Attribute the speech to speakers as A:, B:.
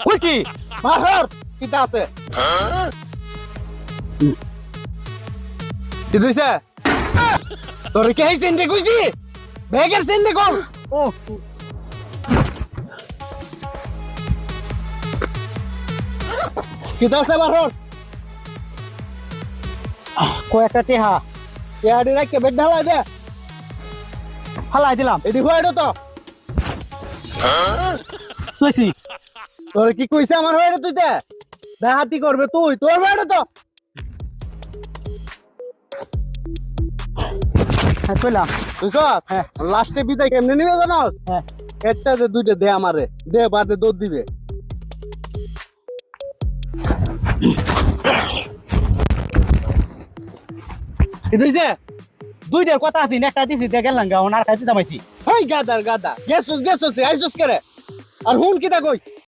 A: কই কি
B: মাহর কিতা আছে কি দিছে তোর কি এই সেন্ডে কইছি ব্যাগের সেন্ডে কর
A: ও
B: কিতা আছে মাহর
A: কয়েকটা টেহা
B: ইয়াডি রাখকে বেড ঢালাই দে
A: ফালাই দিলাম
B: এডি হইডো তো
A: কইছি
B: তোর কি কইছে আমার হইডো তুই তে দেহাতি করবে তুই তোর হইডো তো
A: হ্যাঁ কইলাম
B: বুঝছো
A: হ্যাঁ।
B: লাস্টে বিদায় কেমনে নিবে জানোস
A: হ্যাঁ
B: একটা যে দুইটা দে আমারে দে বাদে দৌড় দিবে কি দিছে
A: দুইটার কথা আছে একটা দিছি দিয়ে গেলাম গা ওনার কাছে দামাইছি
B: হেই গাদার গাদা গেছস আইসস করে আর হুন কিতা কই